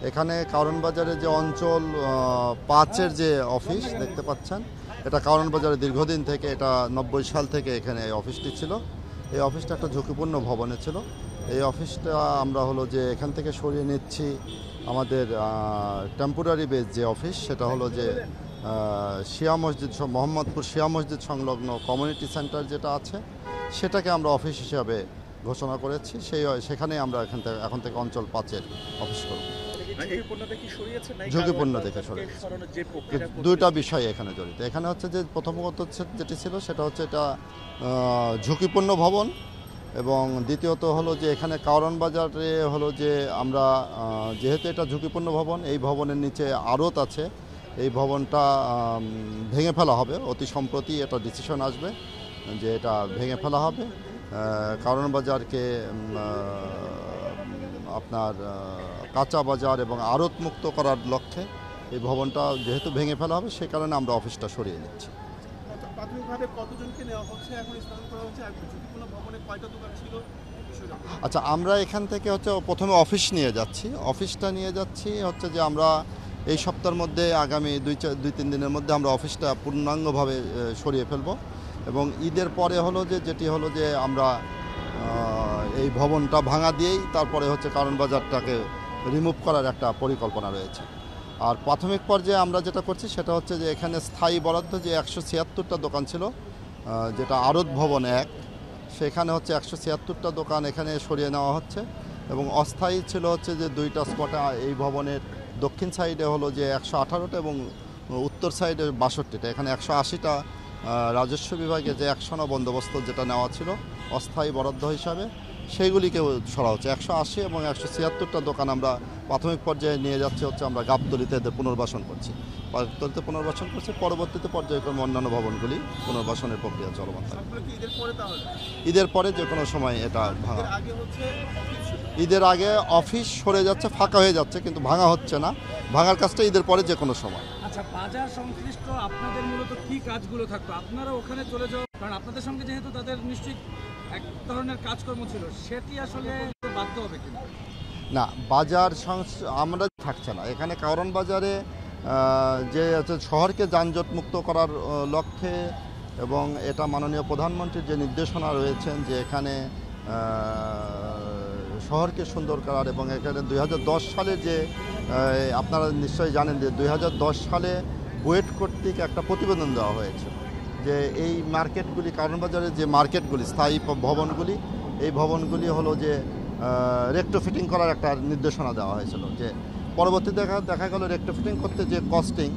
এখানে কারণ বাজারে যে অঞ্চল 5-এর যে অফিস দেখতে পাচ্ছেন, এটা কারণ বাজারে দীর্ঘদিন থেকে, এটা 90 সাল থেকে এখানে এই অফিসটি ছিল। এই অফিসটা একটা ঝুঁকিপূর্ণ ভবনে ছিল। এই অফিসটা আমরা হলো যে এখান থেকে সরিয়ে নিচ্ছি। আমাদের টেম্পোরারি বেস যে অফিস, সেটা হলো যে শিয়া মসজিদ, মোহাম্মদপুর শিয়া মসজিদ সংলগ্ন কমিউনিটি সেন্টার যেটা আছে, সেটাকে আমরা অফিস হিসাবে ঘোষণা করেছি। সেখানেই আমরা এখন থেকে অঞ্চল 5-এর অফিস করব। ঝুঁকিপূর্ণ দেখে সরিয়েছে। দুইটা বিষয় এখানে জড়িত। এখানে হচ্ছে যে প্রথমত যেটি ছিল সেটা হচ্ছে এটা ঝুঁকিপূর্ণ ভবন, এবং দ্বিতীয়ত হলো যে এখানে কারণ বাজারে হলো যে আমরা যেহেতু এটা ঝুঁকিপূর্ণ ভবন, এই ভবনের নিচে আড়ত আছে, এই ভবনটা ভেঙে ফেলা হবে। অতি সম্প্রতি এটা ডিসিশন আসবে যে এটা ভেঙে ফেলা হবে। কারণ বাজারকে আপনার কাঁচা বাজার এবং আড়ত মুক্ত করার লক্ষ্যে এই ভবনটা যেহেতু ভেঙে ফেলা হবে, সে কারণে আমরা অফিসটা সরিয়ে নিচ্ছি। আচ্ছা, আমরা এখান থেকে হচ্ছে প্রথমে অফিস নিয়ে যাচ্ছি। অফিসটা নিয়ে যাচ্ছি হচ্ছে যে আমরা এই সপ্তাহের মধ্যে, আগামী 2-3 দিনের মধ্যে আমরা অফিসটা পূর্ণাঙ্গভাবে সরিয়ে ফেলব, এবং ঈদের পরে হলো যেটি হলো যে আমরা এই ভবনটা ভাঙা দিয়েই তারপরে হচ্ছে কারণ বাজারটাকে রিমুভ করার একটা পরিকল্পনা রয়েছে। আর প্রাথমিক পর্যায়ে আমরা যেটা করছি সেটা হচ্ছে যে এখানে স্থায়ী বরাদ্দ যে 176টা দোকান ছিল, যেটা আড়ত ভবন 1, সেখানে হচ্ছে 176টা দোকান এখানে সরিয়ে নেওয়া হচ্ছে, এবং অস্থায়ী ছিল হচ্ছে যে 2টা স্পটে এই ভবনের দক্ষিণ সাইডে হলো যে 118টা এবং উত্তর সাইডে 62টা। এখানে 180টা রাজস্ব বিভাগে যে একশনা বন্দোবস্ত যেটা নেওয়া ছিল অস্থায়ী বরাদ্দ হিসাবে, সেইগুলিকেও সরা হচ্ছে। 180 এবং 176টা দোকান আমরা প্রাথমিক পর্যায়ে নিয়ে যাচ্ছি হচ্ছে আমরা গাবতলীতে এদের পুনর্বাসন করছি। পরবর্তীতে পর্যায়ক্রমে অন্যান্য ভবনগুলি পুনর্বাসনের প্রক্রিয়া চলমান থাকবে। ঈদের পরে যে কোনো সময় এটা ভাঙা। ঈদের আগে অফিস সরে যাচ্ছে, ফাঁকা হয়ে যাচ্ছে, কিন্তু ভাঙা হচ্ছে না। ভাঙার কাজটা ঈদের পরে যে কোনো সময়। আচ্ছা, বাজার সংশ্লিষ্ট আপনাদের মূলত কি কাজগুলো থাকতো? আপনারা ওখানে চলে যাওয়া, কারণ আপনাদের সঙ্গে যেহেতু তাদের নিশ্চয়ই এক ধরনের কাজকর্ম ছিল, সেটি আসলে বাধ্য হবে কিনা? না, বাজার আমরা থাকছে না এখানে। কারণ বাজারে যে হচ্ছে শহরকে যানজট মুক্ত করার লক্ষ্যে, এবং এটা মাননীয় প্রধানমন্ত্রীর যে নির্দেশনা রয়েছেন যে এখানে শহরকে সুন্দর করার, এবং এখানে 2010 সালে যে আপনারা নিশ্চয়ই জানেন যে 2010 সালে বুয়েট কর্তৃক একটা প্রতিবেদন দেওয়া হয়েছে যে এই মার্কেটগুলি, কারণ বাজারে যে মার্কেটগুলি, স্থায়ী ভবনগুলি, এই ভবনগুলি হলো যে রেক্টোফিটিং করার একটা নির্দেশনা দেওয়া হয়েছিল। যে পরবর্তীতে দেখা গেল রেক্টোফিটিং করতে যে কস্টিং,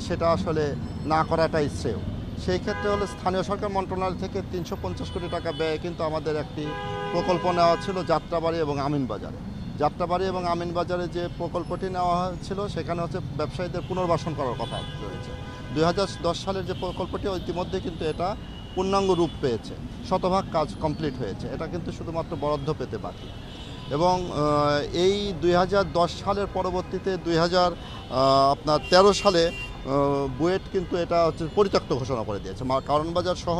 সেটা আসলে না করাটাই শ্রেয়। সেই ক্ষেত্রে হলো স্থানীয় সরকার মন্ত্রণালয় থেকে 350 কোটি টাকা ব্যয়ে কিন্তু আমাদের একটি প্রকল্প নেওয়া ছিল যাত্রাবাড়ি এবং আমিনবাজারে। যাত্রাবাড়ি এবং আমিনবাজারে যে প্রকল্পটি নেওয়া হয়েছিল, সেখানে হচ্ছে ব্যবসায়ীদের পুনর্বাসন করার কথা রয়েছে। 2010 সালের যে প্রকল্পটি, ইতিমধ্যে কিন্তু এটা পূর্ণাঙ্গ রূপ পেয়েছে, শতভাগ কাজ কমপ্লিট হয়েছে। এটা কিন্তু শুধুমাত্র বরাদ্দ পেতে বাকি। এবং এই 2010 সালের পরবর্তীতে 2013 সালে বুয়েট কিন্তু এটা হচ্ছে পরিত্যক্ত ঘোষণা করে দিয়েছে। কারণ বাজার সহ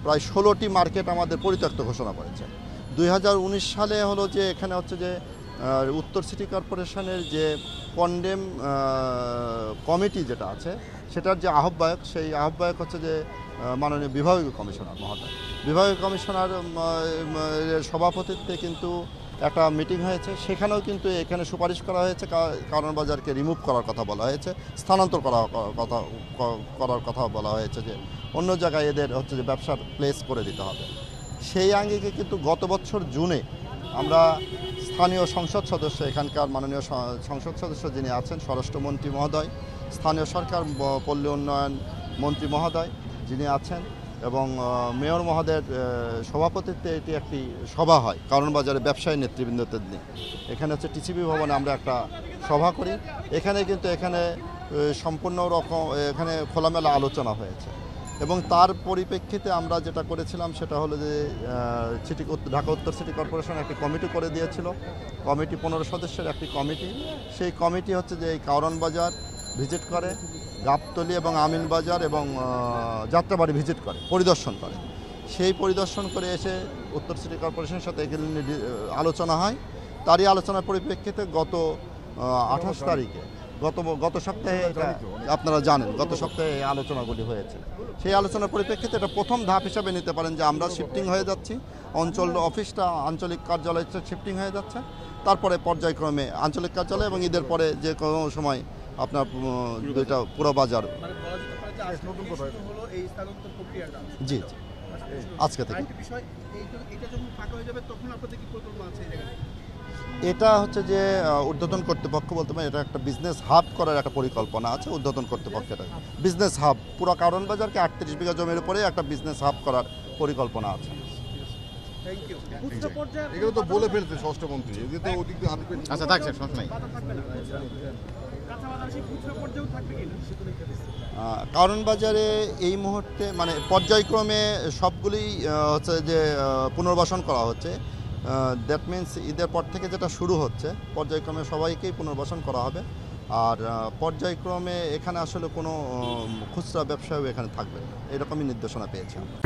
প্রায় 16টি মার্কেট আমাদের পরিত্যক্ত ঘোষণা করেছে। 2019 সালে হলো যে এখানে হচ্ছে যে উত্তর সিটি কর্পোরেশনের যে কন্ডেম কমিটি যেটা আছে, সেটার যে আহ্বায়ক, সেই আহ্বায়ক হচ্ছে যে মাননীয় বিভাগীয় কমিশনার মহোদয়। বিভাগীয় কমিশনার সভাপতিত্বে কিন্তু একটা মিটিং হয়েছে, সেখানেও কিন্তু এখানে সুপারিশ করা হয়েছে কারণ বাজারকে রিমুভ করার কথা বলা হয়েছে, স্থানান্তর করার কথা বলা হয়েছে, যে অন্য জায়গায় এদের হচ্ছে যে ব্যবসার প্লেস করে দিতে হবে। সেই আঙ্গিকে কিন্তু গত বছর জুনে আমরা স্থানীয় সংসদ সদস্য, এখানকার মাননীয় সংসদ সদস্য যিনি আছেন স্বরাষ্ট্রমন্ত্রী মহোদয়, স্থানীয় সরকার পল্লী উন্নয়ন মন্ত্রী মহোদয় যিনি আছেন, এবং মেয়র মহোদয়ের সভাপতিত্বে এটি একটি সভা হয় কারণ বাজারে ব্যবসায়ী নেতৃবৃন্দদের নিয়ে। এখানে হচ্ছে টিসিবি ভবনে আমরা একটা সভা করি। এখানে কিন্তু সম্পূর্ণ রকম এখানে খোলামেলা আলোচনা হয়েছে, এবং তার পরিপ্রেক্ষিতে আমরা যেটা করেছিলাম সেটা হলো যে ঢাকা উত্তর সিটি কর্পোরেশন একটি কমিটি করে দিয়েছিল। কমিটি 15 সদস্যের একটি কমিটি। সেই কমিটি হচ্ছে যে এই কারণ বাজার ভিজিট করে, গাবতলী এবং আমিনবাজার এবং যাত্রাবাড়ি ভিজিট করে, পরিদর্শন করে। সেই পরিদর্শন করে এসে উত্তর সিটি কর্পোরেশনের সাথে এগুলি আলোচনা হয়। তারই আলোচনার পরিপ্রেক্ষিতে গত 28 তারিখে গত সপ্তাহে এটা আপনারা জানেন, গত সপ্তাহে এই আলোচনাগুলি হয়েছে। সেই আলোচনার পরিপ্রেক্ষিতে এটা প্রথম ধাপ হিসাবে নিতে পারেন যে আমরা শিফটিং হয়ে যাচ্ছি, অফিসটা আঞ্চলিক কার্যালয়টা শিফটিং হয়ে যাচ্ছে, তারপরে পর্যায়ক্রমে আঞ্চলিক কার্যালয় এবং ঈদের পরে যে কোনো সময় আপনার দুইটা পুরো বাজার। মানে বলা যেতে পারে যে আজ নতুন কথা হলো এই স্থানান্তর প্রক্রিয়াটা। জি জি, আজকে থেকে। আরেকটি বিষয়, এটা যখন ফাঁকা হয়ে যাবে তখন আপনাদের কি পরিকল্পনা আছে এই জায়গায়? এটা হচ্ছে যে ঊর্ধ্বতন কর্তৃপক্ষ বলতে পারে, এটা একটা বিজনেস হাব করার একটা পরিকল্পনা আছে ঊর্ধ্বতন কর্তৃপক্ষের। বিজনেস হাব পুরো কারণ বাজারকে 38 বিঘা জমির উপরে একটা বিজনেস হাব করার পরিকল্পনা আছে। Thank you. উচ্চ পর্যায়ে এগুলো তো বলে ফেলছে ষষ্ঠমন্ত্রী, এদিকে তো ওদিক দিয়ে আনবে। আচ্ছা থাকছে, সমস্যা নাই। কাঁচা বাজার সেই উচ্চ পর্যায়েও থাকবে কিনা? কারণ বাজারে এই মুহূর্তে মানে পর্যায়ক্রমে সবগুলি হচ্ছে যে পুনর্বাসন করা হচ্ছে। দ্যাট মিন্স ঈদের পর থেকে যেটা শুরু হচ্ছে পর্যায়ক্রমে সবাইকেই পুনর্বাসন করা হবে। আর পর্যায়ক্রমে এখানে আসলে কোনো খুচরা ব্যবসায়ও এখানে থাকবে না, এরকমই নির্দেশনা পেয়েছি আমরা।